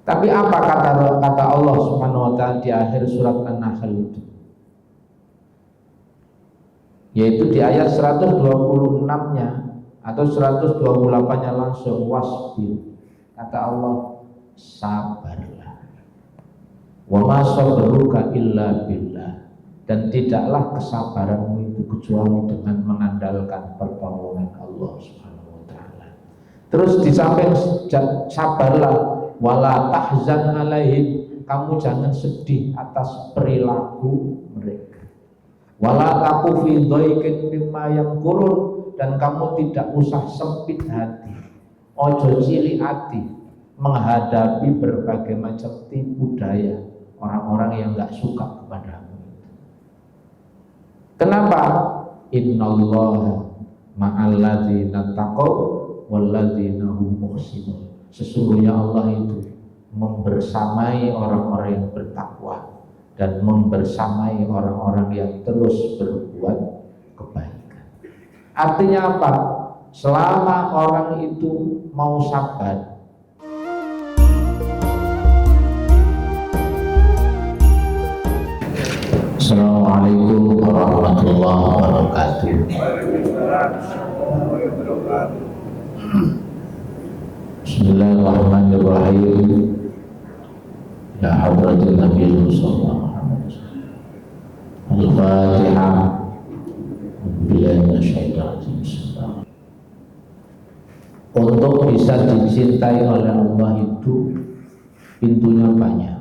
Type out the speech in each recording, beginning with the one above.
Tapi apa kata Allah Subhanahu wa taala di akhir surat An-Nahl itu? Yaitu di ayat 126-nya atau 128-nya langsung, wasbir. Kata Allah, sabarlah. Wa ma sabruka illa billah. Dan tidaklah kesabaranmu itu kecuali dengan mengandalkan pertolongan Allah Subhanahu wa taala. Terus di samping sabarlah, wala tahzan alaihim, kamu jangan sedih atas perilaku mereka. Wala taku fi dhaikin mimma yamkurun, dan kamu tidak usah sempit hati, ojo cilik hati menghadapi berbagai macam tipu daya orang-orang yang enggak suka kepadamu. Kenapa? Innallaha ma'al ladzina taqaw wal ladzina hum muhsinun. Sesungguhnya Allah itu membersamai orang-orang yang bertakwa dan membersamai orang-orang yang terus berbuat kebaikan. Artinya apa? Selama orang itu mau sabar, Assalamualaikum warahmatullahi wabarakatuh. Bismillahirrahmanirrahim. Ya hadratin Nabi sallallahu alaihi wasallam. Al-Fatihah. Untuk bisa dicintai oleh Allah itu pintunya banyak.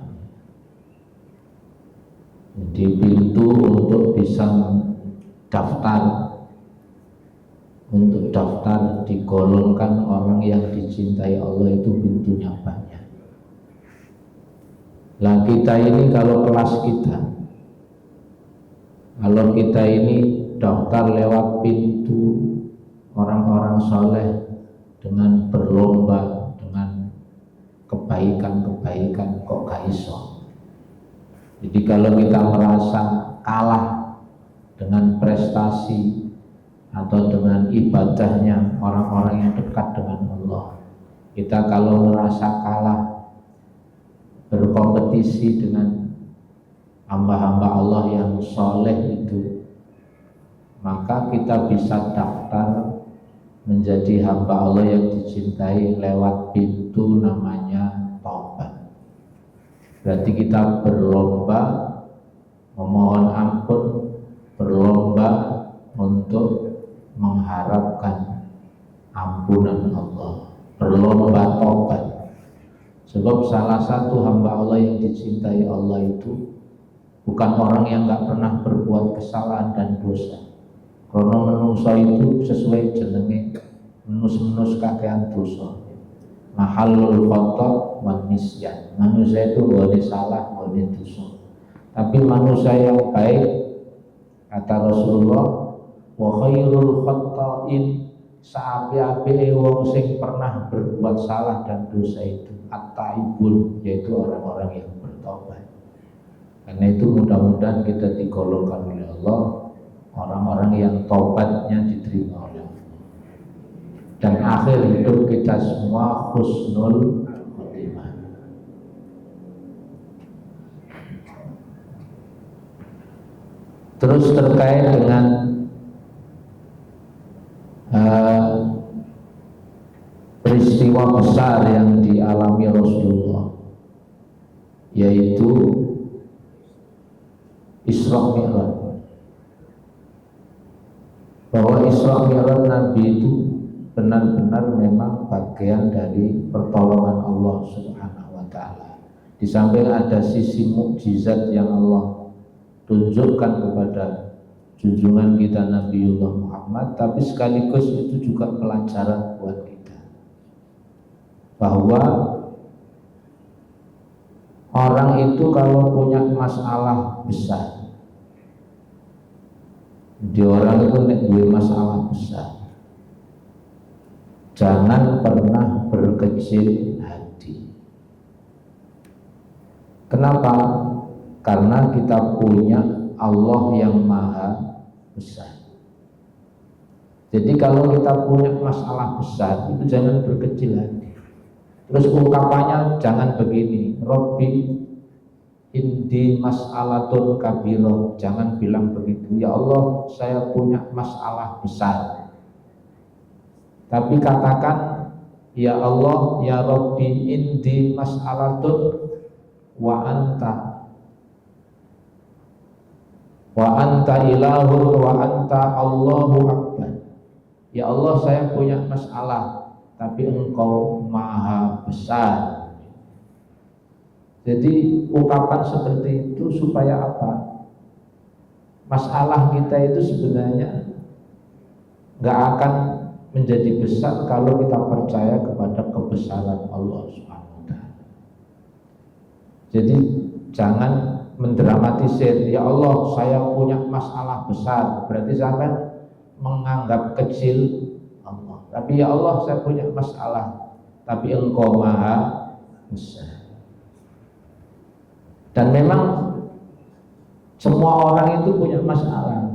Jadi pintu untuk bisa daftar digolongkan orang yang dicintai Allah itu pintunya banyak. Lah kita ini kalau kita ini daftar lewat pintu orang-orang soleh dengan berlomba dengan kebaikan kok gak iso. Jadi kalau kita merasa kalah dengan prestasi atau dengan ibadahnya orang-orang yang dekat dengan Allah, kita kalau merasa kalah berkompetisi dengan hamba-hamba Allah yang soleh itu, maka kita bisa daftar menjadi hamba Allah yang dicintai lewat pintu namanya taubat. Berarti kita berlomba memohon ampun, berlomba untuk mengharapkan ampunan Allah, berlomba taubat. Sebab salah satu hamba Allah yang dicintai Allah itu bukan orang yang gak pernah berbuat kesalahan dan dosa. Karena manusia itu sesuai jenenge menus kakean dosa. Mahallul khata' wan nisyan. Manusia itu boleh salah, boleh dosa. Tapi manusia yang baik, kata Rasulullah, wa khairul khata'in, saapi-api wong sing pernah berbuat salah dan dosa itu at-taibun, yaitu orang-orang yang bertobat. Karena itu mudah-mudahan kita digolongkan oleh Allah orang-orang yang tobatnya diterima oleh Allah, dan akhir hidup kita semua husnul khotimah. Terus terkait dengan peristiwa besar yang dialami Rasulullah, yaitu Isra Mi'raj. Bahwa Isra Mi'raj Nabi itu benar-benar memang bagian dari pertolongan Allah Subhanahu wa taala. Di samping ada sisi mukjizat yang Allah tunjukkan kepada junjungan kita Nabiullah Muhammad, tapi sekaligus itu juga pelajaran buat kita bahwa orang itu kalau punya masalah besar, di orang itu punya masalah besar, jangan pernah berkecil hati. Kenapa? Karena kita punya Allah yang maha besar. Jadi kalau kita punya masalah besar itu jangan berkecil hati. Terus ungkapannya jangan begini, Robbi indi mas'alatun kabiroh. Jangan bilang begitu, ya Allah saya punya masalah besar. Tapi katakan, ya Allah, ya Robbi indi mas'alatun wa anta ilahun wa anta Allahu akbar. Ya Allah saya punya masalah, tapi engkau maha besar. Jadi ungkapan seperti itu supaya apa? Masalah kita itu sebenarnya nggak akan menjadi besar kalau kita percaya kepada kebesaran Allah SWT. Jadi jangan mendramatisir, ya Allah saya punya masalah besar, berarti sampai menganggap kecil Allah. Tapi ya Allah saya punya masalah, tapi engkau maha besar. Dan memang semua orang itu punya masalah.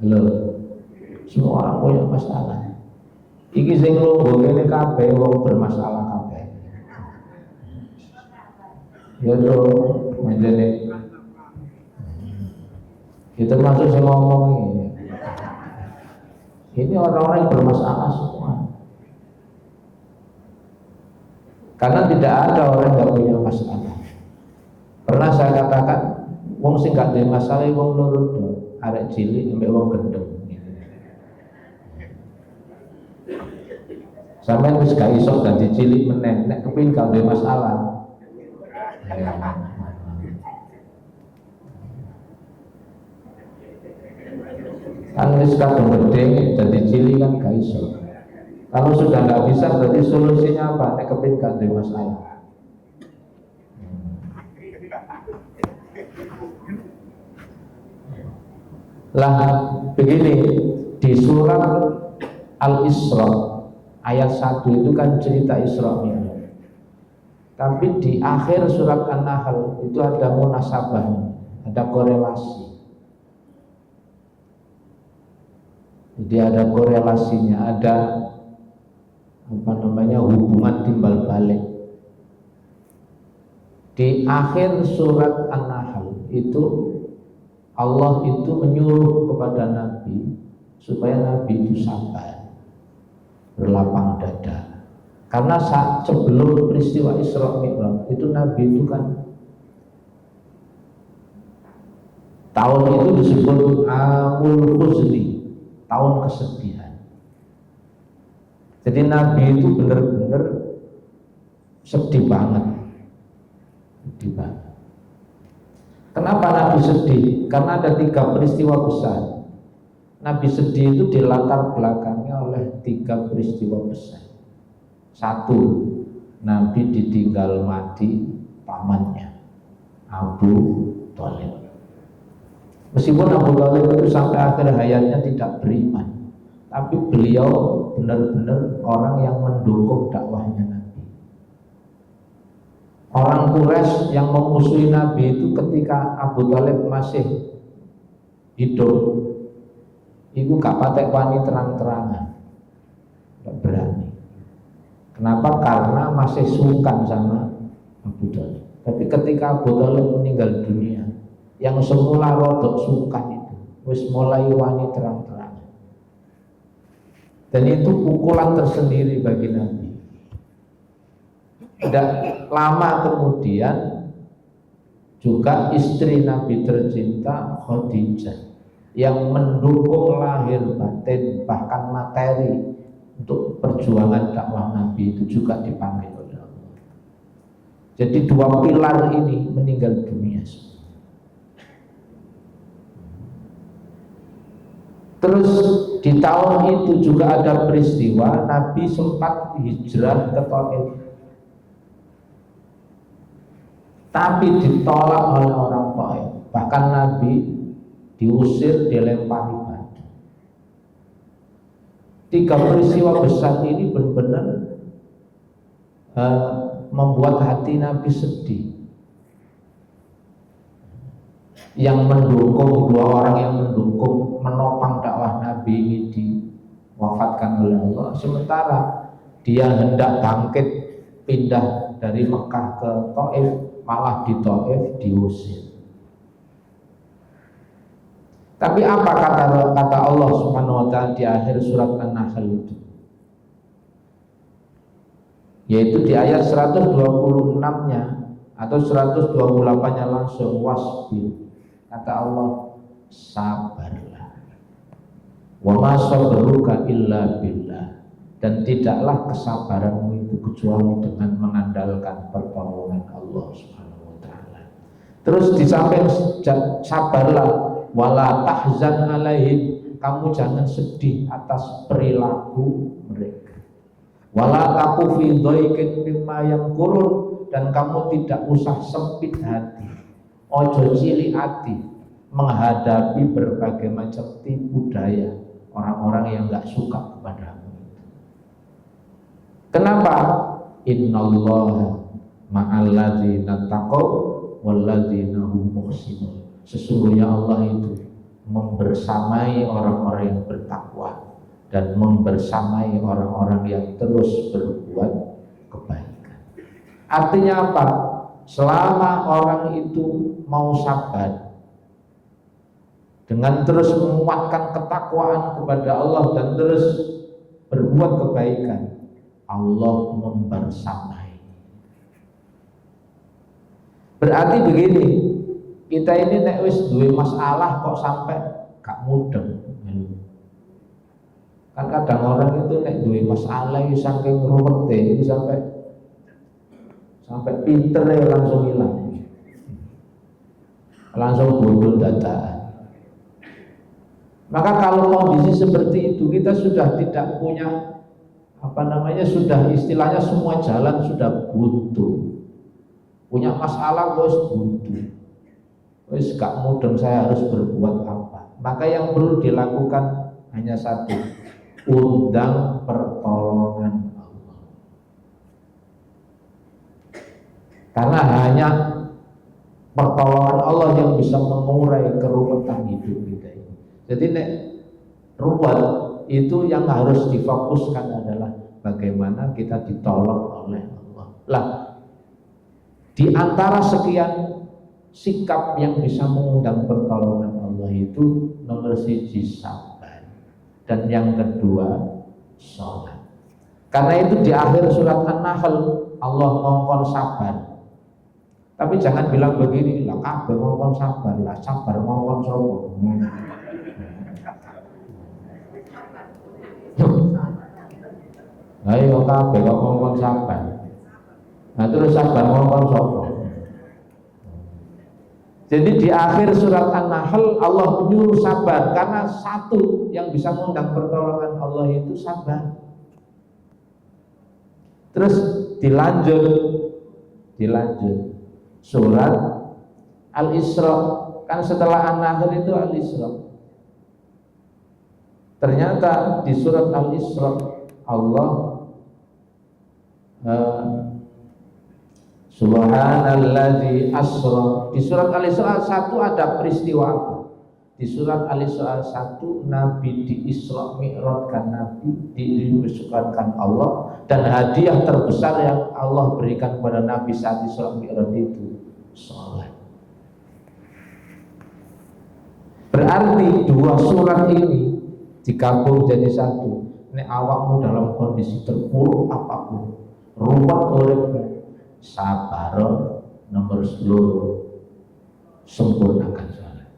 Halo, semua orang punya masalah. Iki sing lungguh kene kabeh wong bermasalah kabeh. Ya to, menjene. Kita masuk sing ngomong ini. Ini orang-orang yang bermasalah semua. Karena tidak ada orang yang tidak punya masalah. Pernah saya katakan, wong sing gak duwe masalah wong loro to, arek cilik ambek wong gendeng. Sampeyan wis gak iso dadi cilik meneh, nek kepengin gak duwe masalah. Kan wis kadung gede dadi cilik kan gak iso. Kalau sudah gak bisa berarti solusinya apa? Nek kepengin gak duwe masalah. Lah begini, di surat Al-Isra ayat 1 itu kan cerita Isra Mi'raj. Tapi di akhir surat An-Nahl itu ada munasabah, ada korelasi. Jadi ada korelasinya, ada hubungan timbal balik. Di akhir surat An-Nahl itu Allah itu menyuruh kepada Nabi supaya Nabi itu sabar, berlapang dada. Karena saat sebelum peristiwa Isra Mi'raj itu Nabi itu kan tahun itu disebut Amul Huzni, tahun kesedihan. Jadi Nabi itu benar-benar sedih banget. Sedih banget. Kenapa Nabi sedih? Karena ada 3 peristiwa besar. Nabi sedih itu dilatar belakangi oleh 3 peristiwa besar. 1, Nabi ditinggal mati pamannya Abu Thalib. Meskipun Abu Thalib itu sampai akhir hayatnya tidak beriman, tapi beliau benar-benar orang yang mendukung dakwahnya Nabi. Orang Quraisy yang memusuhi Nabi itu ketika Abu Thalib masih hidup, itu gak patek wani terang-terangan, gak berani. Kenapa? Karena masih sungkan sama Abu Thalib. Tapi ketika Abu Thalib meninggal dunia, yang semula rodok sungkan itu wis mulai wani terang-terangan. Dan itu pukulan tersendiri bagi Nabi. Tidak lama kemudian juga istri Nabi tercinta Khadijah yang mendukung lahir batin bahkan materi untuk perjuangan dakwah Nabi itu juga dipanggil oleh Allah. Jadi 2 pilar ini meninggal dunia. Terus di tahun itu juga ada peristiwa Nabi sempat hijrah ke Taif, tapi ditolak oleh orang Taif. Bahkan Nabi diusir, dilempari batu. 3 peristiwa besar ini benar-benar membuat hati Nabi sedih. Yang mendukung, 2 orang yang mendukung, menopang dakwah Nabi ini diwafatkan oleh Allah. Sementara dia hendak bangkit pindah dari Mekah ke Taif, malah di Taif diusir. Tapi apa kata Allah Subhanahu wa taala di akhir surat An-Nahl itu? Yaitu di ayat 126-nya atau 128-nya langsung, wasbir. Kata Allah, sabarlah. Wa ma sabruka illa billah. Dan tidaklah kesabaranmu itu kecuali dengan mengandalkan pertolongan Allah Subhanahu wa taala. Terus di samping sabarlah, wala tahzan alaihim, kamu jangan sedih atas perilaku mereka. Wala taku fi dhaikin mimma yamkurun, dan kamu tidak usah sempit hati, ojo cilik hati menghadapi berbagai macam tipu daya orang-orang yang gak suka kepadamu. Kenapa? Innallaha ma'alladzina taqaw walladzina hum muhsinun. Sesungguhnya Allah itu membersamai orang-orang yang bertakwa dan membersamai orang-orang yang terus berbuat kebaikan. Artinya apa? Selama orang itu mau sabar dengan terus menguatkan ketakwaan kepada Allah dan terus berbuat kebaikan, Allah membersamai. Berarti begini, kita ini nek wis duwe masalah kok sampai gak mudeng. Kan kadang orang itu nek duwe masalah itu saking ruwete itu sampai pinter ya langsung hilang. Langsung bodoh dadaan. Maka kalau kondisi seperti itu kita sudah tidak punya sudah istilahnya semua jalan sudah buntu. Punya masalah bos buntu. Wis gak mudeng saya harus berbuat apa. Maka yang perlu dilakukan hanya satu, undang pertolongan Allah. Karena hanya pertolongan Allah yang bisa mengurai keruwetan hidup kita ini. Jadi nek ruwet itu yang harus difokuskan adalah bagaimana kita ditolong oleh Allah. Lah, di antara sekian sikap yang bisa mengundang pertolongan Allah itu nomor 1 sabar, dan yang kedua sholat. Karena itu di akhir surat An-Nahl Allah ngongkon sabar. Tapi jangan bilang begini, lah kabeh ngongkon sabar, lah sabar ngongkon sapa. Ayo kabeh kok ngongkon sabar. Nah terus sabar ngongkon sapa. Jadi di akhir surat An-Nahl Allah menyuruh sabar, karena satu yang bisa mengundang pertolongan Allah itu sabar. Terus dilanjut surat Al-Isra, kan setelah An-Nahl itu Al-Isra. Ternyata di surat Al-Isra Allah Subhanalladzi asra. Di surat Al-Isra 1 ada peristiwa apa? Di surat Al-Isra 1 Nabi di Isra Mi'rajkan, Nabi diisukankan Allah, dan hadiah terbesar yang Allah berikan kepada Nabi saat Isra Mi'raj itu salat. Berarti dua surat ini digabung jadi satu. Nek awakmu dalam kondisi terpuruk apapun, ruwet uripmu, sabar nomor 10, sempurnakan salat,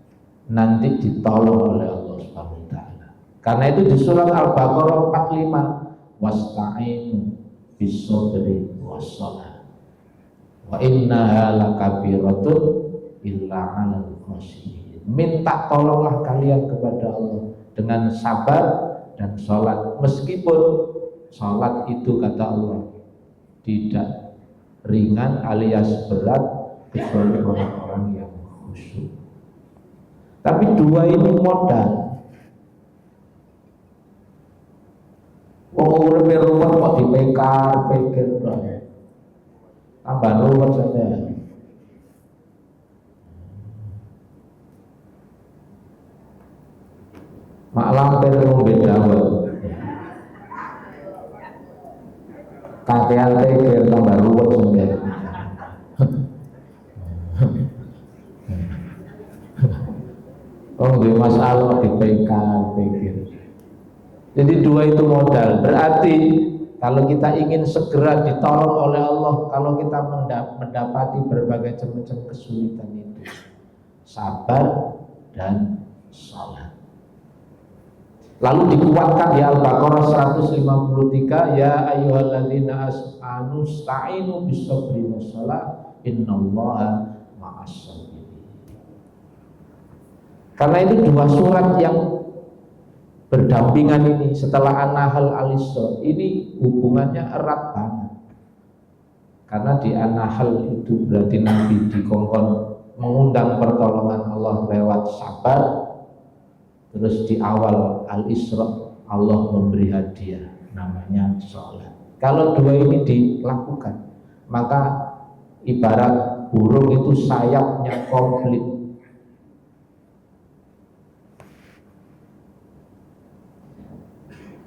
nanti ditolong oleh Allah Subhanahu wa taala. Karena itu di surat Al-Baqarah 45, wasta'inu bis-sabri was-shalah wa innaha lakabiratun illa 'alal khashiyin. Minta tolonglah kalian kepada Allah dengan sabar dan sholat, meskipun sholat itu kata Allah tidak ringan alias berat kecuali orang-orang yang khusyuk. Tapi dua ini modal. Wong urip rumah kok dipikir tambah ruwet saja. Mak lampir ngombe dawet. kakean pikir tambah ruwet sebenarnya. Oh, gue masalah dipikir. Jadi dua itu modal. Berarti kalau kita ingin segera ditolong oleh Allah, kalau kita mendapati berbagai macam kesulitan itu, sabar dan salat. Lalu dikuatkan di Al-Baqarah 153, ya ayyuhalladzina amanu sta'inu bis-sabri was-shalah innallaha ma'as-sabirin. Karena itu dua surat yang berdampingan ini setelah An-Nahl, Al-Isra, ini hubungannya erat banget. Karena di An-Nahl itu berarti Nabi dikongkon mengundang pertolongan Allah lewat sabar. Terus di awal Al-Isra Allah memberi hadiah namanya sholat. Kalau dua ini dilakukan, maka ibarat burung itu sayapnya komplit.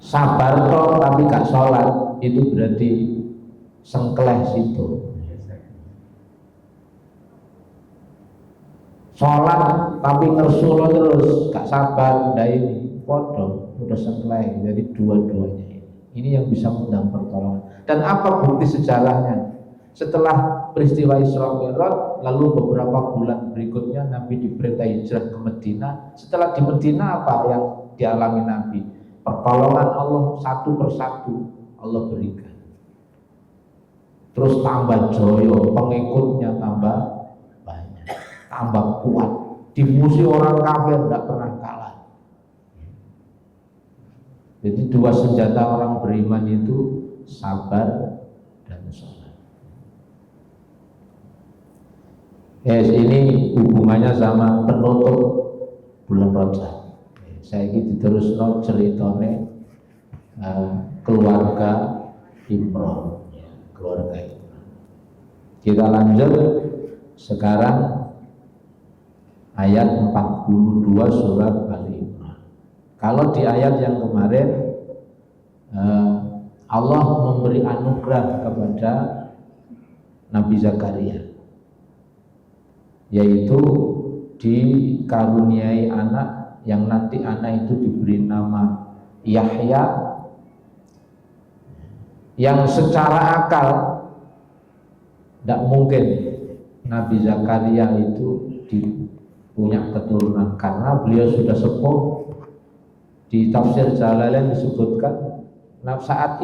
Sabar toh tapi gak sholat, itu berarti sengkleh situ. Sholat tapi ngersulo terus gak sabar, nah ini podo udah sengkleh. Jadi dua-duanya ini yang bisa mengundang pertolongan. Dan apa bukti sejarahnya? Setelah peristiwa Isra Mi'raj, lalu beberapa bulan berikutnya Nabi diperintah hijrah ke Medina. Setelah di Medina apa yang dialami Nabi? Pertolongan Allah satu persatu Allah berikan. Terus tambah joyo, pengikutnya tambah banyak, tambah kuat. Dimusuhi orang kafir tidak pernah kalah. Jadi dua senjata orang beriman itu sabar dan sholat. Ini hubungannya sama penutup bulan Rajab. Saya ini terus ceritane keluarga Imran, keluarga Imran. Kita lanjut sekarang ayat 42 surat Ali Imran. Kalau di ayat yang kemarin Allah memberi anugerah kepada Nabi Zakaria, yaitu dikaruniai anak yang nanti anak itu diberi nama Yahya, yang secara akal tidak mungkin Nabi Zakaria itu punya keturunan karena beliau sudah sepuh. Di tafsir Jalalain disebutkan saat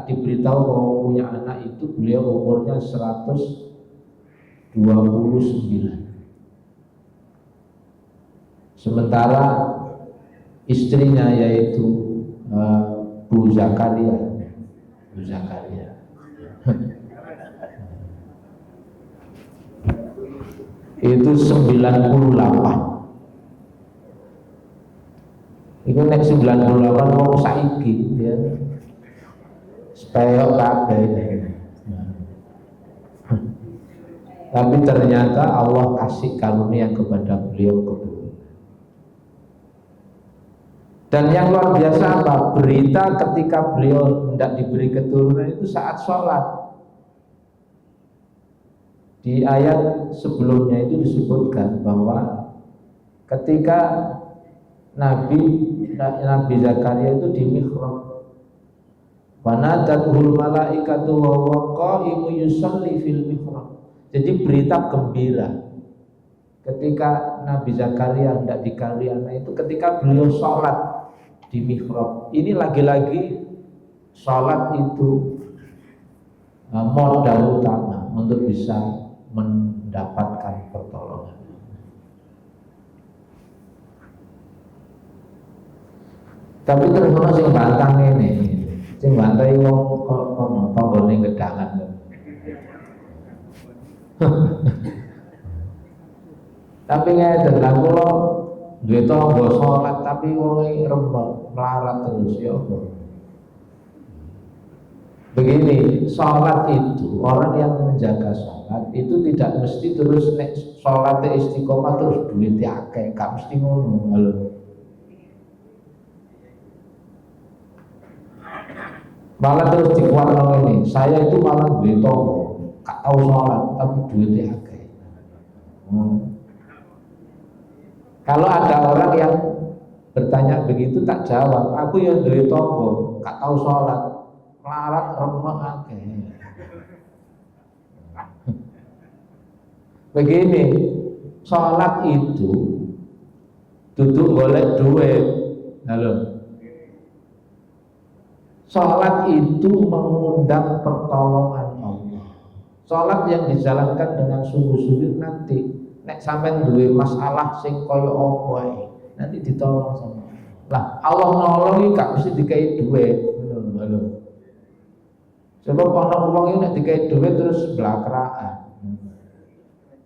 diberitahu bahwa punya anak itu beliau umurnya 129. Sementara istrinya yaitu Bu Zakaria itu 98. Itu nek 98 wong saiki ya. Speyok kabeh. Tapi ternyata Allah kasih karunia kepada beliau keturunan. Dan yang luar biasa apa? Berita ketika beliau tidak diberi keturunan itu saat sholat. Di ayat sebelumnya itu disebutkan bahwa ketika Nabi Zakaria itu di mihrab, wanadatul malaikatu wa huwa qaimun yusalli fil mihrab. Jadi berita gembira ketika Nabi Zakaria tidak dikasih anak itu ketika beliau sholat di mihrab. Ini lagi-lagi sholat itu modal utama untuk bisa mendapatkan pertolongan. Tapi terus ono sing bantang ini, sing bantai wong kono tanggane gedangan. Tapi ngeten lha kula duwe tangga salat tapi wonge rembak melarat terus ya apa. Begini, salat itu orang yang menjaga salat itu tidak mesti terus nek salate istiqomah terus duwite akeh, gak mesti ngono lho. Malah terus dikuatkan ini, saya itu malah duit toko, gak tahu sholat, tapi duitnya akeh. Kalau ada orang yang bertanya begitu tak jawab, aku yang duit toko, gak tahu sholat, melarat remuk akeh. Begini, sholat itu duduk golek duit. Halo. Sholat itu mengundang pertolongan Allah. Sholat yang dijalankan dengan sungguh-sungguh nanti nek sampean duwe masalah sing kaya apa nanti ditolong sama Allah. Lah Allah nolong iki gak mesti dikai duit. Halo. Sebab ana wong iki nek dikai duit terus blakraan.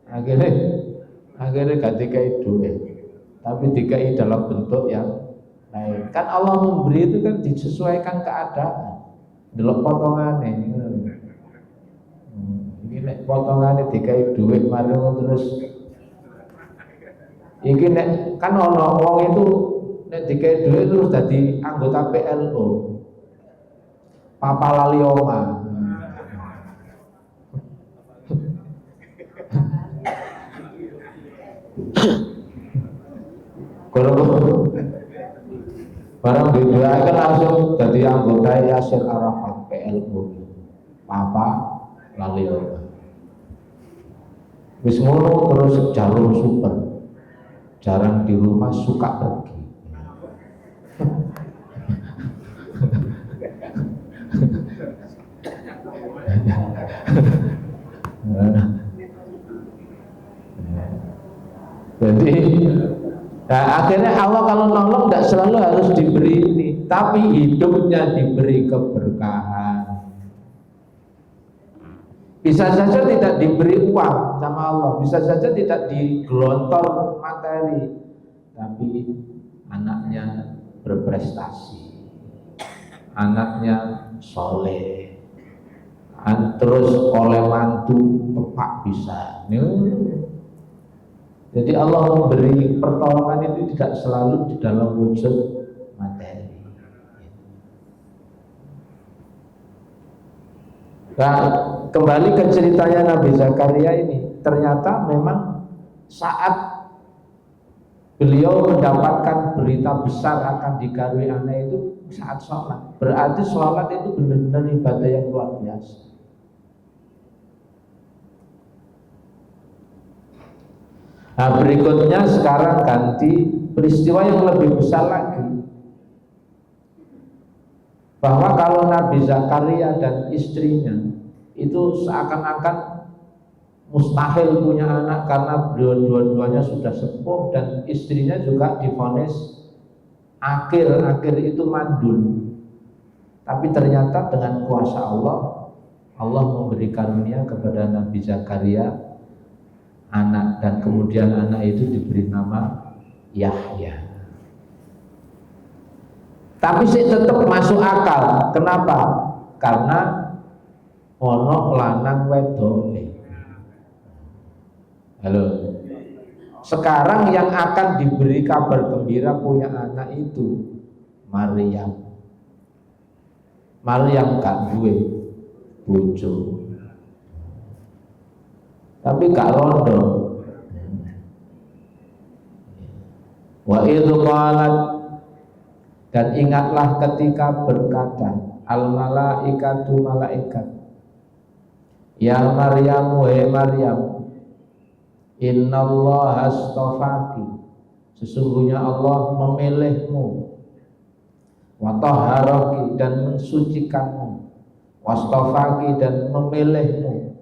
Akhirnya gak dikai duit, tapi dikai dalam bentuk yang lain. Kan Allah memberi itu kan disesuaikan keadaan. Delok potongane. Iki nek potongane dikai duit mari terus iki nek kan ana wong itu nek dikai duit terus dadi anggota PLO. Papa lali oma. Kalau barang didoakan langsung jadi anggota Yasir Arafat PLO. Papa lali oma. Wis ngono terus jalur super. Jarang di rumah, suka pergi. Jadi nah, akhirnya Allah kalau nolong tidak selalu harus diberi ini, tapi hidupnya diberi keberkahan. Bisa saja tidak diberi uang sama Allah, bisa saja tidak digelontor materi, tapi anaknya berprestasi, anaknya soleh, terus oleh mantu tepat bisa. Jadi Allah memberi pertolongan itu tidak selalu di dalam wujud materi. Nah, kembali ke ceritanya Nabi Zakaria ini, ternyata memang saat beliau mendapatkan berita besar akan dikaruniai anak itu saat sholat. Berarti sholat itu benar-benar ibadah yang luar biasa. Nah, berikutnya sekarang ganti peristiwa yang lebih besar lagi, bahwa kalau Nabi Zakaria dan istrinya itu seakan-akan mustahil punya anak karena dua-duanya sudah sepuh dan istrinya juga divonis akhir-akhir itu mandul. Tapi ternyata dengan kuasa Allah, Allah memberi karunia kepada Nabi Zakaria anak, dan kemudian anak itu diberi nama Yahya. Tapi sih tetap masuk akal. Kenapa? Karena ono lanang wedok. Halo. Sekarang yang akan diberi kabar gembira punya anak itu Maryam. Maryam gak duwe bojo, tapi gak rondo. Wa idzu qalat, dan ingatlah ketika berkata al malaikatu malaikat, ya Maryam, wahai Maryam, innallaha astafaki, sesungguhnya Allah memilihmu, wa tahharaki, dan mensucikanmu, wastafaki, dan memilihmu,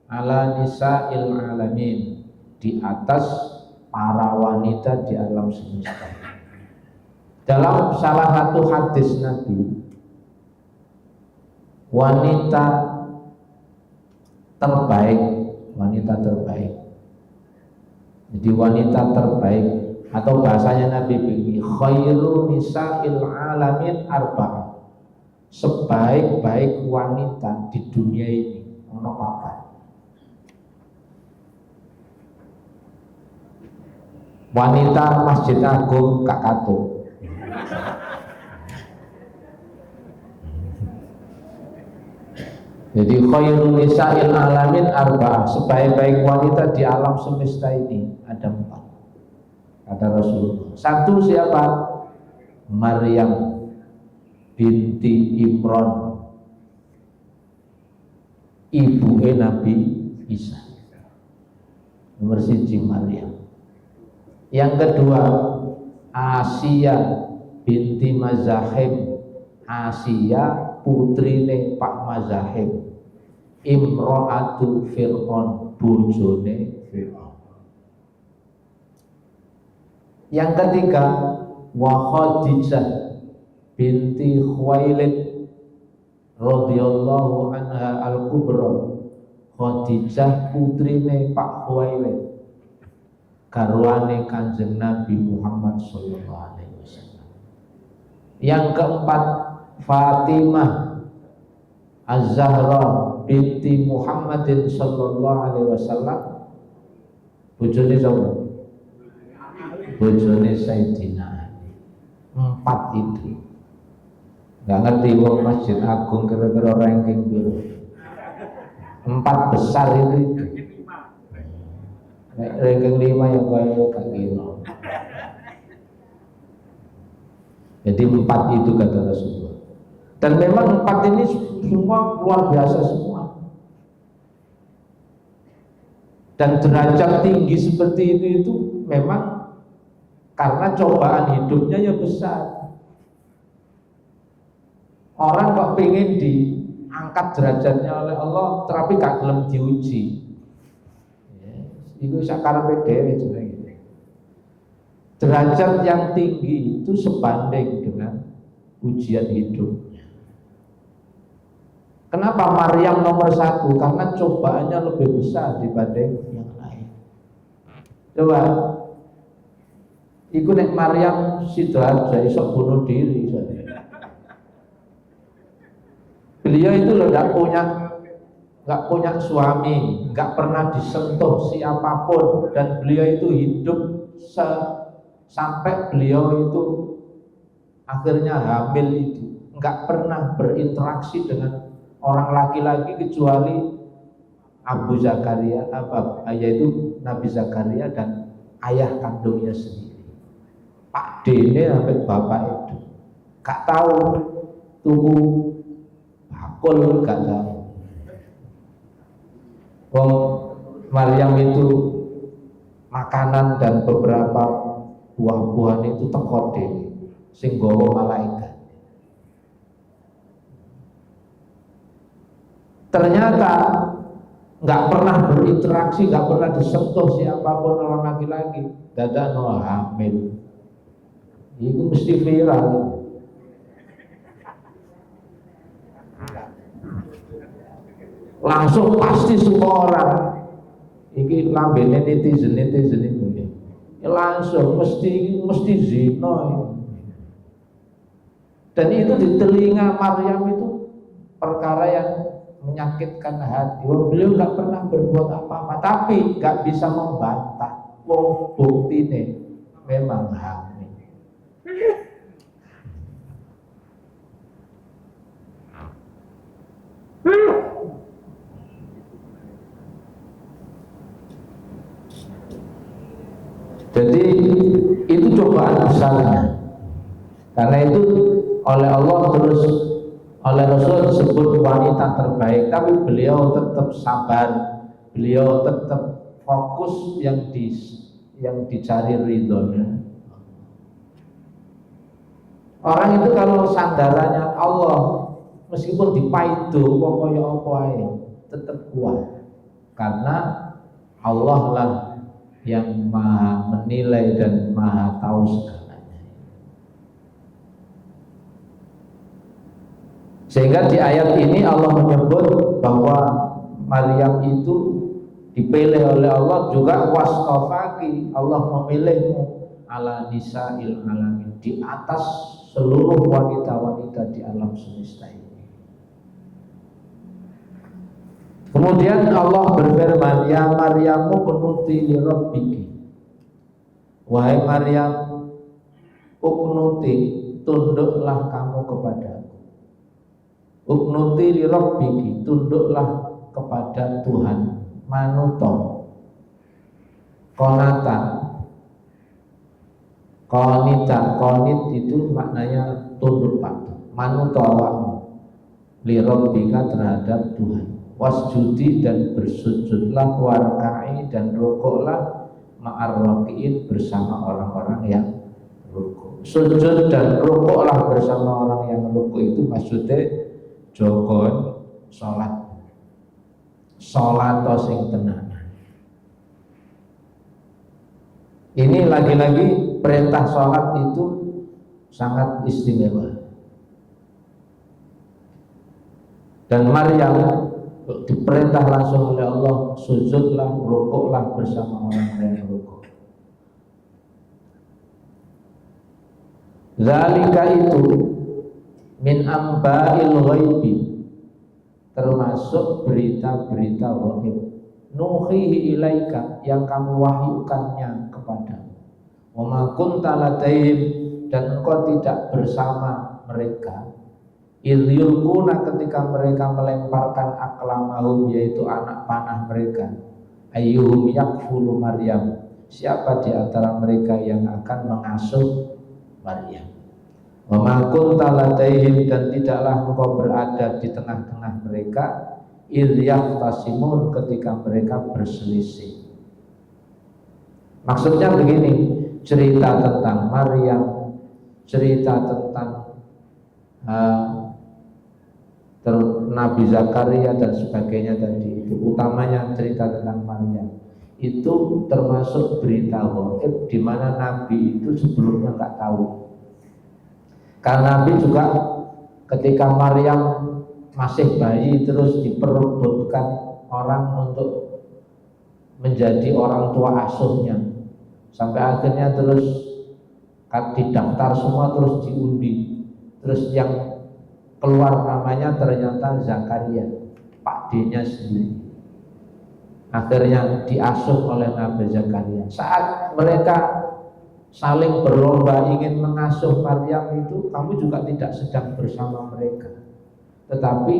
ala nisa'il alamin, di atas para wanita di alam semesta. Dalam salah satu hadis Nabi, wanita terbaik, jadi wanita terbaik, atau bahasanya Nabi begini, khairu nisa'il alamin arba'ah, sebaik-baik wanita di dunia ini ono papat. Wanita Masjid Agung Kak Kato. Jadi khairun nisa'il alamin arba'ah, sebaik-baik wanita di alam semesta ini ada 4, kata Rasulullah. Satu siapa? Maryam binti Imran, ibu Nabi Isa. Nomor 1 Maryam. Yang kedua Asia binti Mazahim, Asia putrine Pak Mazahim, Imro'atu Fir'aun, bojone Fir'aun. Yang ketiga wa Khadijah binti Khuwailid radhiyallahu anha al-kubra, Khadijah putrine Pak Khuwailid, garwane Kanjeng Nabi Muhammad sallallahu alaihi wasallam. Yang keempat Fatimah Az-Zahra binti Muhammadin sallallahu alaihi wasallam, bojone sapa? Bojone Sayyidina Ali. 4 itu. Enggak ngerti wong Masjid Agung kira-kira ranking piro. 4 besar itu. Ranking 5 yang kaya gak kira. Jadi 4 itu kata Rasulullah. Dan memang 4 ini semua luar biasa semua. Dan derajat tinggi seperti itu memang karena cobaan hidupnya ya besar. Orang kok pengen diangkat derajatnya oleh Allah, tapi gak gelem diuji. Itu sakarepe dhewe jenenge. Derajat yang tinggi itu sebanding dengan ujian hidupnya. Kenapa Maryam nomor 1? Karena cobaannya lebih besar dibanding yang lain. Coba, iku nek Maryam sidoarjo iso bunuh diri. Beliau itu loh nggak punya suami, nggak pernah disentuh siapapun, dan beliau itu hidup sampai beliau itu akhirnya hamil itu nggak pernah berinteraksi dengan orang laki-laki kecuali Abu Zakaria, yaitu Nabi Zakaria dan ayah kandungnya sendiri. Pak Dene sampai bapak itu nggak tahu tubuh bakul, nggak tahu. Wong Maryam itu makanan dan beberapa buah-buahan itu teko dhewe sing nggawa malaikat. Ternyata nggak pernah berinteraksi, nggak pernah disentuh siapapun orang laki-laki, dadakno hamil. Itu mesti viral. Langsung pasti semua orang iki lambene netizen itu ya, langsung mesti zina. Dan itu di telinga Maryam itu perkara yang menyakitkan hati. Beliau nggak pernah berbuat apa-apa, tapi nggak bisa membantah. Wong buktine memang hamil. Jadi itu cobaan besarnya. Karena itu oleh Allah terus oleh Rasul disebut wanita terbaik, tapi beliau tetap sabar, beliau tetap fokus yang dicari ridhonya. Orang itu kalau sandarannya Allah, meskipun dipaido pokoknya apa ae tetap kuat, karena Allah lah yang maha menilai dan maha tahu segalanya. Sehingga di ayat ini Allah menyebut bahwa Maryam itu dipilih oleh Allah, juga wastafaki, Allah memilihmu ala nisa'il alamin, di atas seluruh wanita-wanita di alam semesta ini. Kemudian Allah berfirman, ya Maryamu kunuti li rabbiki, wahai Maryam, uknuti, tunduklah kamu kepadaku. Uknuti li rabbiki, tunduklah kepada Tuhan. Manuto, konata, konita, konit itu maknanya tunduk patuh. Manuto awakmu li rabbika, terhadap Tuhan. Wasjudi, dan bersujudlah, warka'i, dan rukuklah, ma'ar raki'in, bersama orang-orang yang rukuk. Sujud dan rukuklah bersama orang yang rukuk itu maksudnya jokon sholat sing tenang. Ini lagi-lagi perintah sholat itu sangat istimewa. Dan Maryam diperintah langsung oleh Allah, sujudlah, rukuklah bersama orang yang rukuk. Zalika itu min amba'il ghaibi, termasuk berita-berita ghaib. Nuhihi ilaika, yang kami wahyukannya kepadamu. Wa ma kunta ladaihim, dan engkau tidak bersama mereka. Idh yulquna, ketika mereka melemparkan aklamahum, yaitu anak panah mereka. Ayyuhum yakfulu Maryam, siapa di antara mereka yang akan mengasuh Maryam. Wa ma kunta ladaihim, dan tidaklah engkau berada di tengah-tengah mereka. Idh yahtasimun, ketika mereka berselisih. Maksudnya begini, cerita tentang Maryam, cerita tentang Nabi Zakaria dan sebagainya tadi, itu utamanya cerita tentang Maryam. Itu termasuk berita ghaib, di mana Nabi itu sebelumnya nggak tahu. Karena Nabi juga ketika Maryam masih bayi terus diperebutkan orang untuk menjadi orang tua asuhnya, sampai akhirnya terus didaftar semua, terus diundi, terus yang keluar namanya ternyata Zakaria, Pak D-nya sendiri. Akhirnya diasuh oleh Nabi Zakaria. Saat mereka saling berlomba ingin mengasuh Maryam itu, kamu juga tidak sedang bersama mereka. Tetapi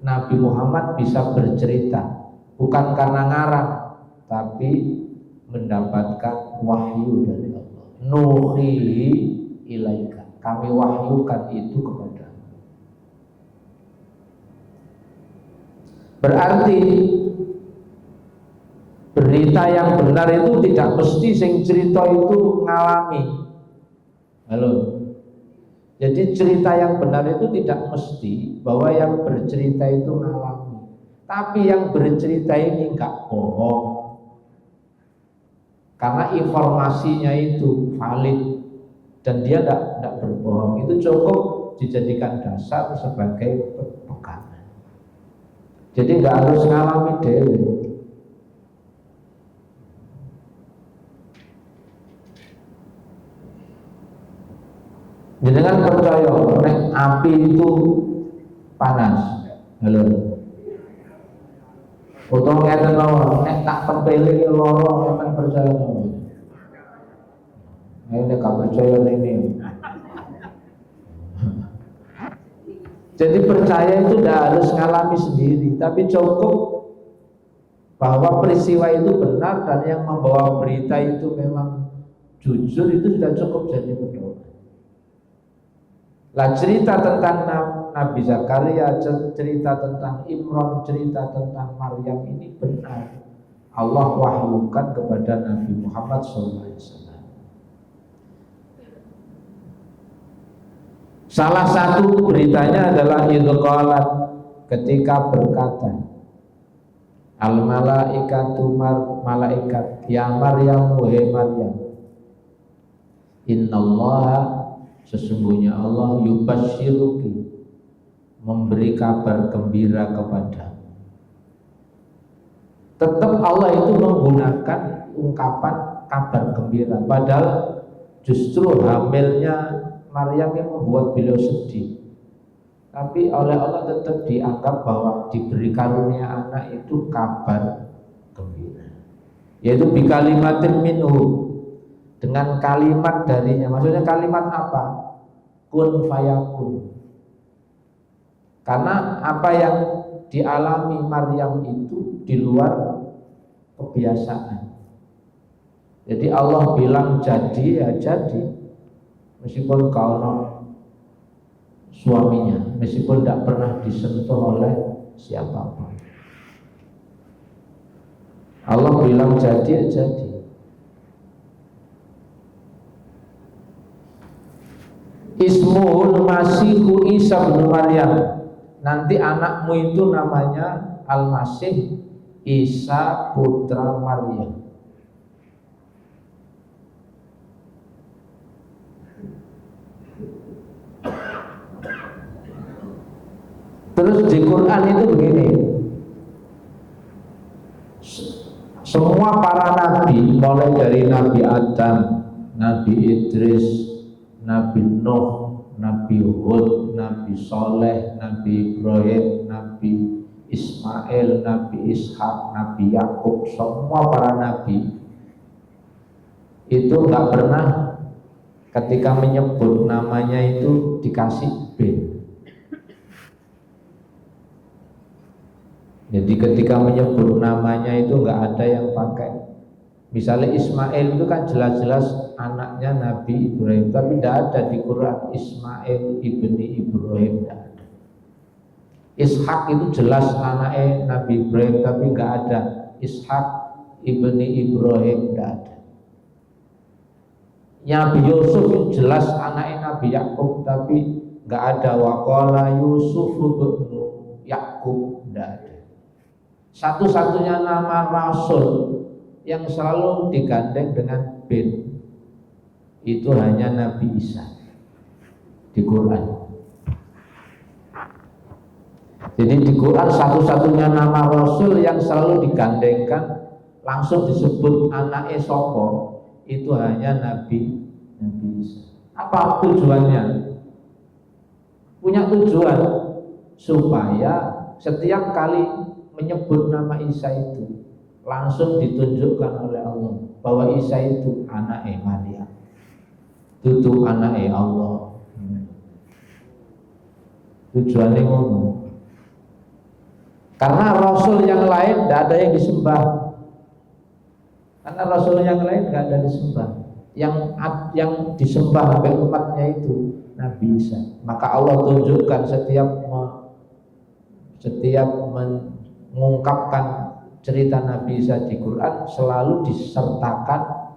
Nabi Muhammad bisa bercerita, bukan karena ngarang, tapi mendapatkan wahyu dari Allah. Nuhihi ilaika, kami wahyukan itu kepada. Berarti berita yang benar itu tidak mesti sing cerita itu ngalami. Halo. Jadi cerita yang benar itu tidak mesti bahwa yang bercerita itu ngalami. Tapi yang bercerita ini enggak bohong. Karena informasinya itu valid dan dia enggak berbohong. Itu cukup dijadikan dasar sebagai pegangan. Jadi enggak harus ngalami dewe. Jenengan percaya nek api itu panas. Halo. Utang ngeten mawon, nek tak tempeli loro sampean percaya mawon. Nek gak percaya ini. Jadi percaya itu tidak harus ngalami sendiri, tapi cukup bahwa peristiwa itu benar dan yang membawa berita itu memang jujur, itu sudah cukup jadi pedoman. Lah cerita tentang Nabi Zakaria, cerita tentang Imran, cerita tentang Maryam ini benar. Allah wahyukan kepada Nabi Muhammad SAW. Salah satu beritanya adalah idqalat, ketika berkata al malaikatu malaikat, ya Maryam, wahai Maryam, innallaha, sesungguhnya Allah, yubasyiruki, memberi kabar gembira kepadamu. Tetap Allah itu menggunakan ungkapan kabar gembira, padahal justru hamilnya Maryam yang membuat beliau sedih. Tapi oleh Allah tetap dianggap bahwa diberi karunia anak itu kabar gembira, yaitu bikalimatin minhu, dengan kalimat darinya. Maksudnya kalimat apa? Kun fayakun. Karena apa yang dialami Maryam itu di luar kebiasaan. Jadi Allah bilang jadi ya jadi, meskipun kalau suaminya, meskipun tidak pernah disentuh oleh siapapun. Allah bilang jadi ya jadi. Ismul Masihu Isa bin Maryam. Nanti anakmu itu namanya Al-Masih Isa putra Maryam. Terus di Quran itu begini, semua para nabi, mulai dari Nabi Adam, Nabi Idris, Nabi Nuh, Nabi Hud, Nabi Soleh, Nabi Ibrahim, Nabi Ismail, Nabi Ishak, Nabi Yakub, semua para nabi itu nggak pernah ketika menyebut namanya itu dikasih bin. Jadi ketika menyebut namanya itu nggak ada yang pakai. Misalnya Ismail itu kan jelas-jelas anaknya Nabi Ibrahim, tapi tidak ada di Quran Ismail ibni Ibrahim, tidak ada. Ishak itu jelas anaknya Nabi Ibrahim, tapi nggak ada Ishak ibni Ibrahim, tidak ada. Nabi Yusuf itu jelas anaknya Nabi Yakub, tapi nggak ada waqala Yusuf ibnu Yakub, tidak ada. Satu-satunya nama Rasul yang selalu digandeng dengan bin itu hanya Nabi Isa di Quran. Jadi di Quran satu-satunya nama Rasul yang selalu digandengkan langsung disebut anaknya sapa itu hanya Nabi Isa. Apa tujuannya? Punya tujuan supaya setiap kali menyebut nama Isa itu langsung ditunjukkan oleh Allah bahwa Isa itu anaknya Maryam, itu anaknya Allah. Tujuannya ngomong. Karena Rasul yang lain tidak ada yang disembah. Karena Rasul yang lain tidak ada disembah. Yang disembah sampai umatnya itu Nabi Isa. Maka Allah tunjukkan setiap mengungkapkan cerita Nabi Isa di Quran selalu disertakan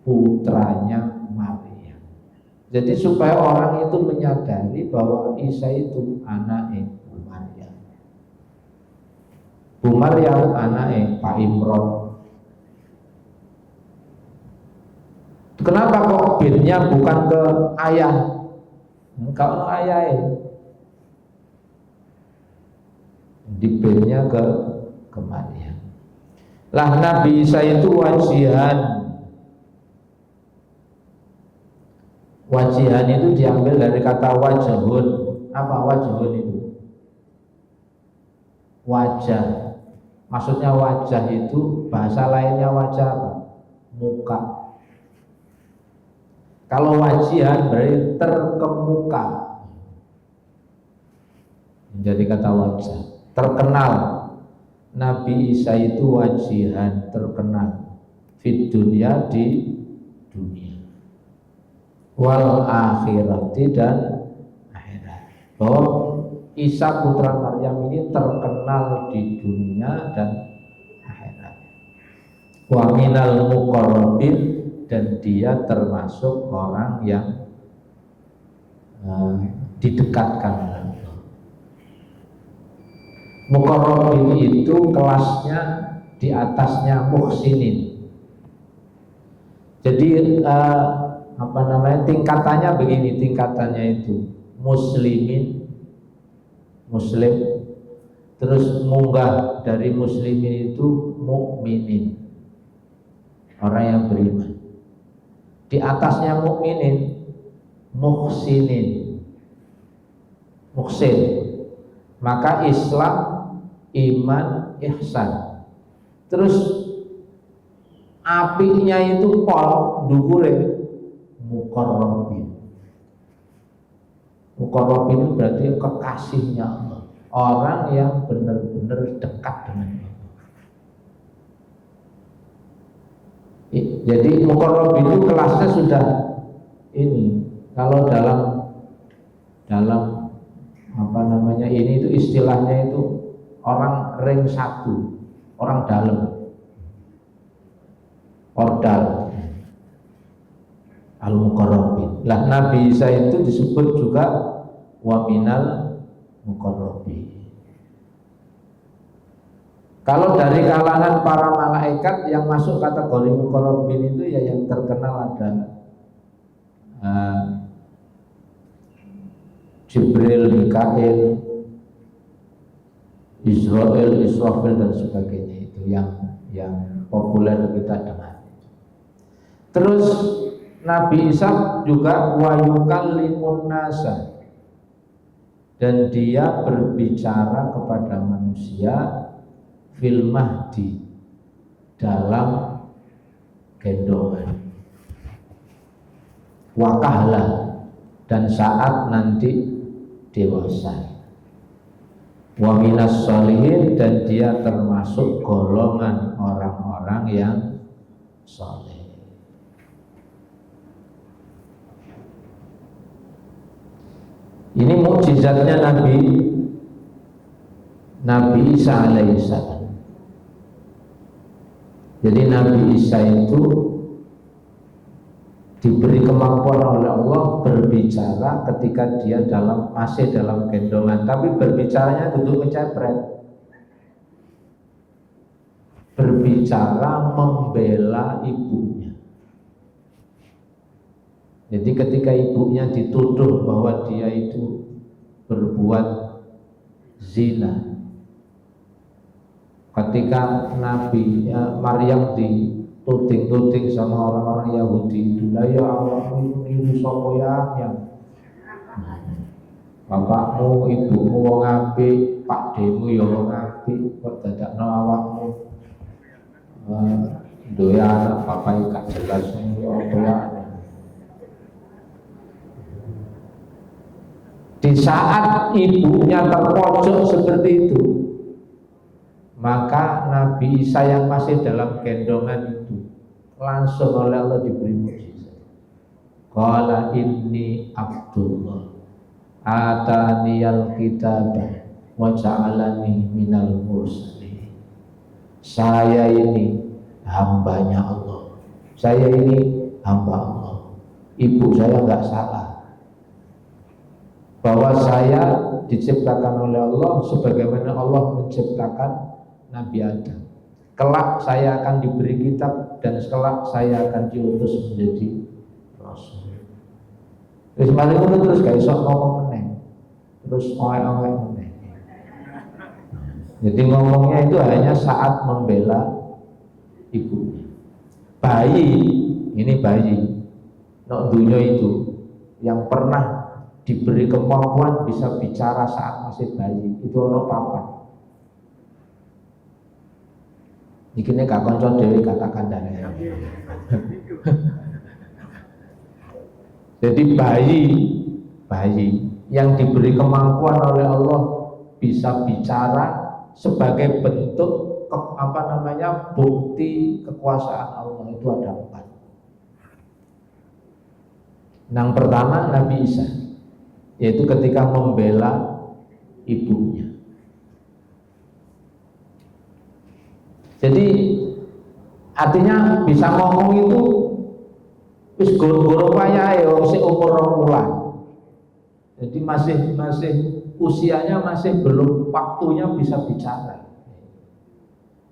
putranya Maryam. Jadi supaya orang itu menyadari bahwa Isa itu anaknya Maryam. Bu Maryam anaknya Pak Imron. Kenapa kok binnya bukan ke ayah? Kalau ayahnya dibinnya ke Maryam. Lah Nabi Isa itu wajihan. Wajihan itu diambil dari kata wajhun. Apa wajhun itu? Wajah. Maksudnya wajah itu bahasa lainnya wajah apa? Muka. Kalau wajihan berarti terkemuka. Jadi kata wajah. Terkenal. Nabi Isa itu wajihan, terkenal fit dunia, di dunia, wal akhirati, dan akhirat. Bahwa Isa putra Maryam ini terkenal di dunia dan akhirat. Wa minal muqarrabin, dan dia termasuk orang yang didekatkan. Muqarrabin itu kelasnya di atasnya muhsinin. Jadi tingkatannya begini, tingkatannya itu muslimin, muslim, terus munggah dari muslimin itu mukminin, orang yang beriman. Di atasnya mukminin muhsinin, muhsin. Maka Islam, iman, ihsan. Terus apinya itu pol dukure muqarrabin. Muqarrabin itu berarti kekasihnya Allah. orang yang benar-benar dekat dengan Allah. Jadi muqarrab itu kelasnya sudah ini. Kalau dalam apa namanya ini itu istilahnya itu orang ring 1, orang dalam, ordal, al-muqarrabin. Lah Nabi Isa itu disebut juga waminal muqarrabin. Kalau dari kalangan para malaikat yang masuk kategori muqarrabin itu ya yang terkenal ada Jibril, Mikail, Israel, Israfil dan sebagainya, itu yang populer kita dengar. Terus Nabi Isa juga wayukallimun nasa, dan dia berbicara kepada manusia fil mahdi, dalam gendongan, wakahla, dan saat nanti dewasa, wa minas sholihin, dan dia termasuk golongan orang-orang yang soleh. Ini mukjizatnya Nabi Isa alaihissalam. Jadi Nabi Isa itu diberi kemampuan oleh Allah berbicara ketika dia masih dalam gendongan, tapi berbicaranya duduk kecepret, berbicara membela ibunya. Jadi ketika ibunya dituduh bahwa dia itu berbuat zina, ketika Nabi Maryam dituding sama orang-orang Yahudi itu, lah ya Allah ini sapa yang bapakmu, ibumu wong apik, pakdemu ya wong apik, kok dadakno awakmu duwe anak bapak gak jelas apa ya. Di saat ibunya terpojok seperti itu, maka Nabi Isa yang masih dalam gendongan itu langsung oleh Allah diberi mukjizat. Qala inni Abdullah ataniyal kitaba wa ja'alani minal mursalin. Saya ini hambanya Allah. Saya ini hamba Allah. Ibu saya enggak salah, bahwa saya diciptakan oleh Allah sebagaimana Allah menciptakan Nabi Adam. Kelak saya akan diberi kitab dan kelak saya akan diutus menjadi rasul. Terus malah terus gak iso ngomong meneh. Terus oek-oek meneh. Jadi ngomongnya itu hanya saat membela ibunya. Bayi, ini bayi nok dunia itu yang pernah diberi kemampuan bisa bicara saat masih bayi itu ono papat. Ikine gak kanca dhewe katakan dari. Jadi bayi yang diberi kemampuan oleh Allah bisa bicara sebagai bentuk bukti kekuasaan Allah itu ada 4. Yang pertama Nabi Isa, yaitu ketika membela ibunya. Jadi artinya bisa ngomong itu wis goro-goro wayahe wis umur 2 bulan. Jadi masih usianya masih belum waktunya bisa bicara.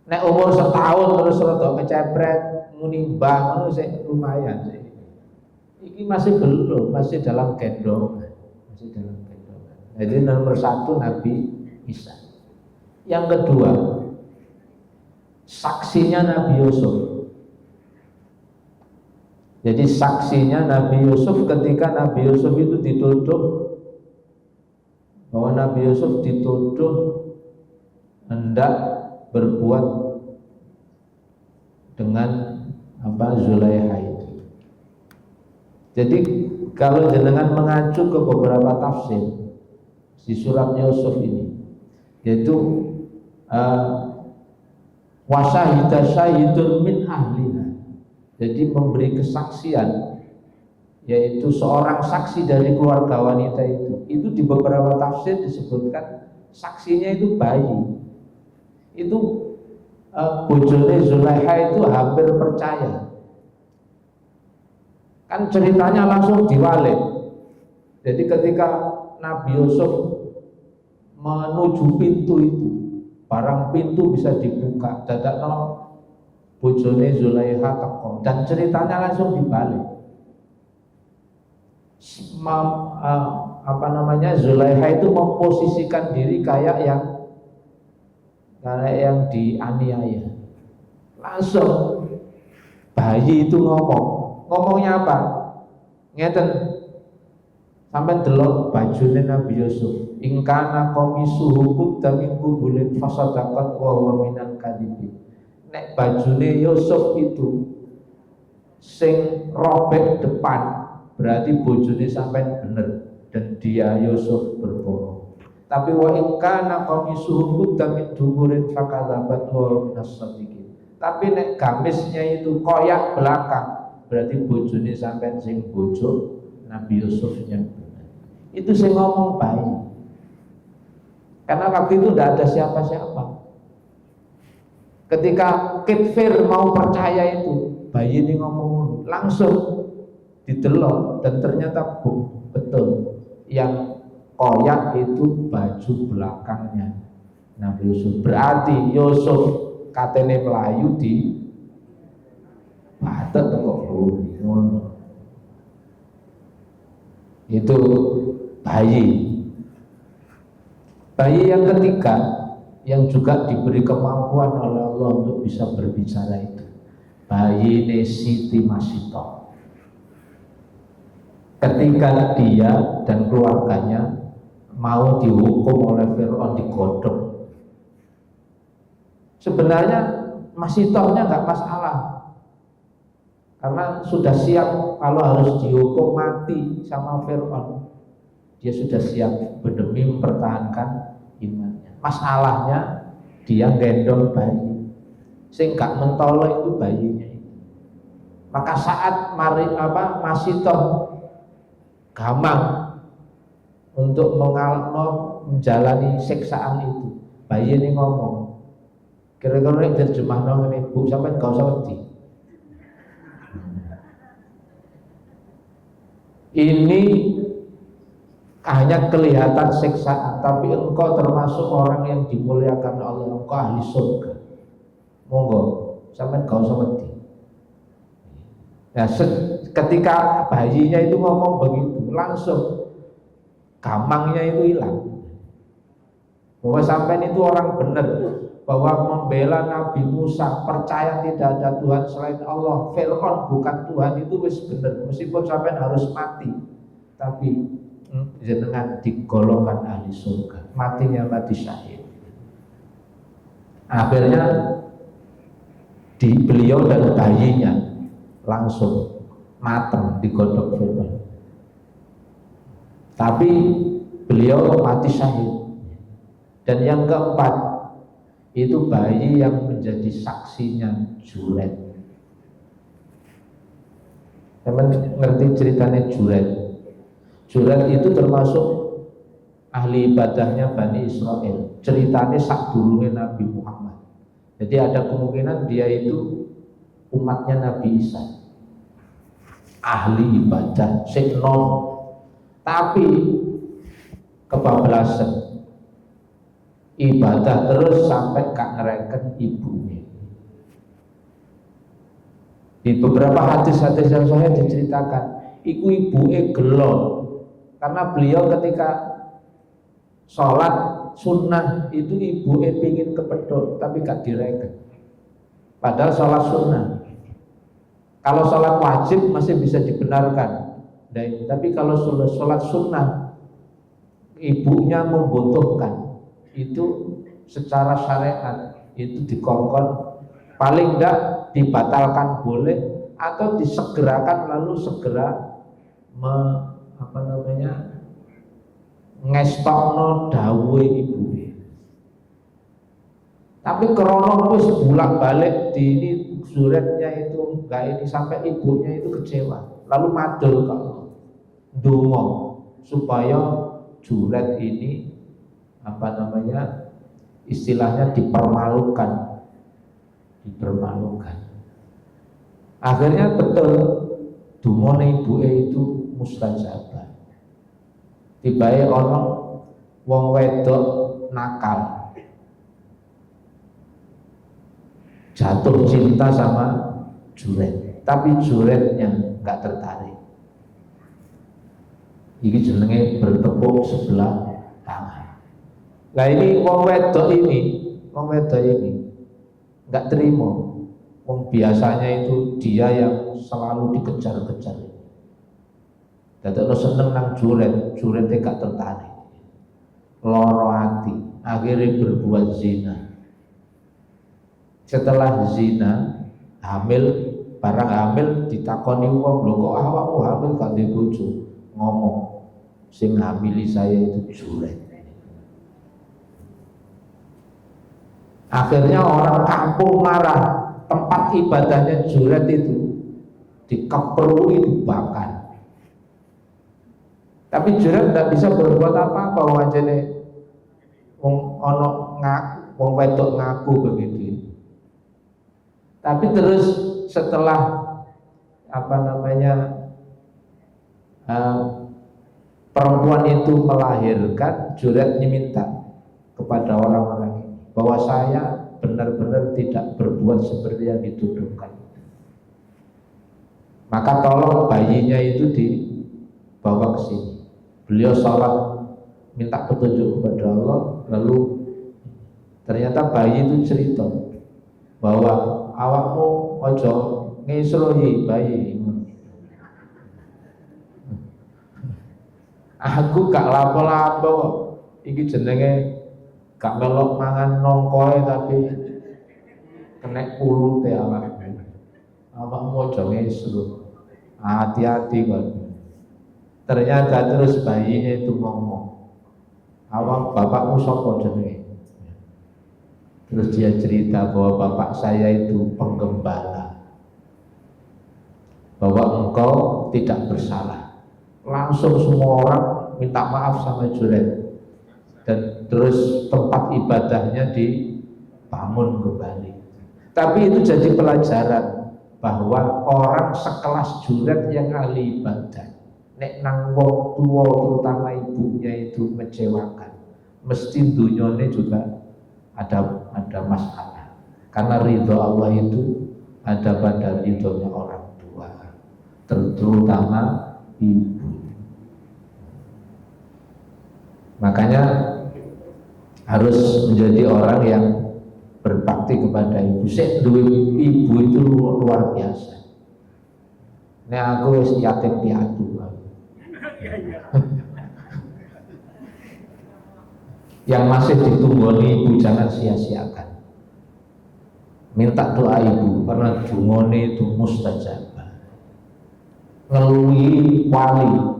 Nek umur 1 tahun terus rada kecepret muni mbah ngono sik lumayan sih. Iki masih belum, masih dalam gendongan. Jadi nomor 1 Nabi Isa. Yang kedua, saksinya Nabi Yusuf. Jadi saksinya Nabi Yusuf ketika Nabi Yusuf itu dituduh bahwa Nabi Yusuf dituduh hendak berbuat dengan Zulaikha itu. Jadi kalau jenengan mengacu ke beberapa tafsir di surat Yusuf ini, yaitu wasahida syahidun min ahliha, jadi memberi kesaksian, yaitu seorang saksi dari keluarga wanita itu di beberapa tafsir disebutkan saksinya itu bayi. Itu bojone Zulaiha itu hampir percaya, kan ceritanya langsung diwalik. Jadi ketika Nabi Yusuf menuju pintu itu, barang pintu bisa dibuka, dadakno bojone Zulaiha teko, dan ceritanya langsung dibalik. Zulaiha itu memposisikan diri kayak yang dianiaya. Langsung bayi itu ngomongnya apa? Ngeten, sampai delok bajune Nabi Yusuf, ingkana komisuhu kudda min qubulin fasadaqat wa huwa minal kadhibin. Nek bajune Yusuf itu sing robek depan, berarti bojone sampai bener dan dia Yusuf berbohong. Tapi wa ingkana komisuhu kudda min duburin fakadzabat wa minas shadiqin. Tapi nek gamisnya itu koyak belakang, berarti bojone sampai sing bojo Nabi Yusuf yang benar. Itu saya ngomong bayi, karena waktu itu tidak ada siapa-siapa. Ketika Kitfir mau percaya itu, bayi ini ngomong langsung didelok, dan ternyata betul yang koyak itu baju belakangnya Nabi Yusuf. Berarti Yusuf katene melayu di batet kok ngono. Itu bayi yang ketiga yang juga diberi kemampuan oleh Allah untuk bisa berbicara itu bayi Siti Masito. Ketika dia dan keluarganya mau dihukum oleh Fir'aun, digodok, sebenarnya Masitohnya nggak masalah, karena sudah siap kalau harus dihukum mati sama Fir'aun. Dia sudah siap demi mempertahankan imannya. Masalahnya dia gendong bayi, sehingga mentolo itu bayinya itu. Maka saat Masitoh gamang untuk menjalani siksaan itu, bayi ini ngomong, kira-kira terjemah ini bu, sampai gak usah wedi. Ini hanya kelihatan siksaan, tapi engkau termasuk orang yang dimuliakan Allah, engkau ahli surga. Monggo, sampai gak usah wedi. Nah, ketika bayinya itu ngomong begitu, langsung gamangnya itu hilang. Bahwa sampai itu orang benar, bahwa membela Nabi Musa, percaya tidak ada Tuhan selain Allah, Fir'aun bukan Tuhan, itu wis benar. Meskipun sampai harus mati, tapi jenengan digolongkan ahli surga, matinya mati syahid. Akhirnya beliau dan bayinya langsung matang digodok Fir'aun, tapi beliau mati syahid. Dan yang keempat itu bayi yang menjadi saksinya Juret. Teman ngerti ceritanya Juret? Juret itu termasuk ahli ibadahnya Bani Israel. Ceritanya sak dulunge Nabi Muhammad. Jadi ada kemungkinan dia itu umatnya Nabi Isa, ahli ibadah sing nom, tapi kebablasan ibadah terus sampai gak ngereken ibunya. Di beberapa hadis-hadis yang saya diceritakan, ibunya gelo karena beliau ketika sholat sunnah itu ibunya pingin kepedot tapi gak direken. Padahal sholat sunnah, kalau sholat wajib masih bisa dibenarkan, tapi kalau sholat sunnah ibunya membutuhkan, itu secara syariat itu dikongkon, paling enggak dibatalkan boleh atau disegerakan, lalu segera ngestokno dawuhe ibu. Tapi krono wis bolak-balik di ini zuretnya itu enggak ini sampai ibunya itu kecewa. Lalu madul ke Allah. Dongo supaya juret ini istilahnya dipermalukan. Akhirnya betul dungone ibuke itu mustajabah. Tibae ana wong wedok nakal jatuh cinta sama juret, tapi juretnya nggak tertarik. Ini jenenge bertepuk sebelah tangan. Nah ini wong wedok ini nggak terima. Wong biasanya itu dia yang selalu dikejar-kejar. Dadekno seneng nang juretnya gak tertarik. Loro hati, akhirnya berbuat zina. Setelah zina, barang hamil ditakoni wong, lho kok awakmu hamil gak duwe bojo? Ngomong, sing hamili saya itu juret. Akhirnya orang kampung marah. Tempat ibadahnya juret itu dikeperui, dibakar. Tapi juret tidak bisa berbuat apa-apa. Wajahnya wong wedok ngaku begitu. Tapi terus setelah perempuan itu melahirkan, juretnya minta kepada orang-orang ini bahwa saya benar-benar tidak berbuat seperti yang dituduhkan. Maka tolong bayinya itu dibawa ke sini. Beliau sholat minta petunjuk kepada Allah, lalu ternyata bayi itu cerita bahwa awakmu ojo ngisrohi bayi. Aku gak lapo-lapo, iki jenenge gak melok mangan nongkoe tapi kena ulu teh awak. Awakmu aja ngesru. Hati-hati kok. Ternyata terus bayinya itu ngomong, "Awak bapakmu sapa jenenge?" Terus dia cerita bahwa bapak saya itu penggembala. Bahwa engkau tidak bersalah. Langsung semua orang minta maaf sama juret. Dan terus tempat ibadahnya dibangun kembali. Tapi itu jadi pelajaran bahwa orang sekelas juret yang ahli ibadah, nek nang wong tua terutama ibunya itu mengecewakan, mesti dunyone juga ada masalah. Karena ridho Allah itu ada pada ridhonya orang tua, terutama ibu. Makanya harus menjadi orang yang berbakti kepada ibu. Ibu itu luar biasa. Ini aku yatim piatu. Yang masih ditunggoni ibu jangan sia-siakan. Minta doa ibu karena dungone itu mustajabah. Ngeluhi wali.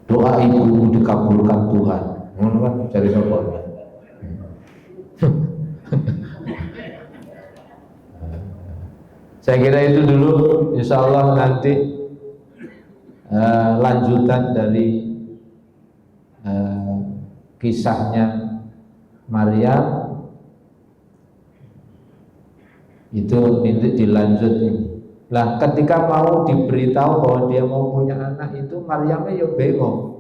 Doa ibumu dikabulkan Tuhan. Ngono kan cari sapa? Saya kira itu dulu. Insya Allah nanti lanjutan dari kisahnya Maryam itu nanti dilanjut ini. Lah ketika mau diberitahu bahwa dia mau punya anak itu Maryamnya ya bingung.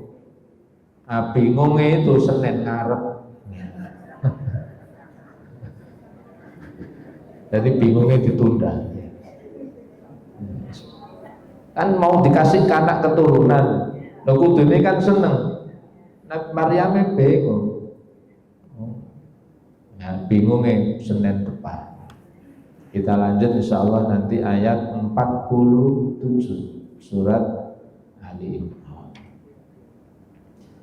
Nah, bingungnya itu Senin ngarep. Jadi bingungnya ditunda. Kan mau dikasih anak keturunan. Lho kudune kan seneng. Nah, Maryamnya bingung. Nah, bingungnya Senin depan. Kita lanjut insya Allah nanti ayat 47 surat Ali Imran.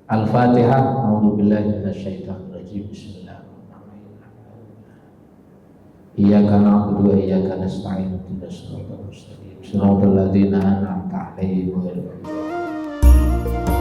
Al-Fatihah. A'udzubillahi minasyaitonirrajim. Bismillahirrahmanirrahim. Iyyaka na'budu wa iyyaka nasta'in. Ihdinas siratal mustaqim. Shiratal ladzina an'amta 'alaihim ghairil maghdubi 'alaihim.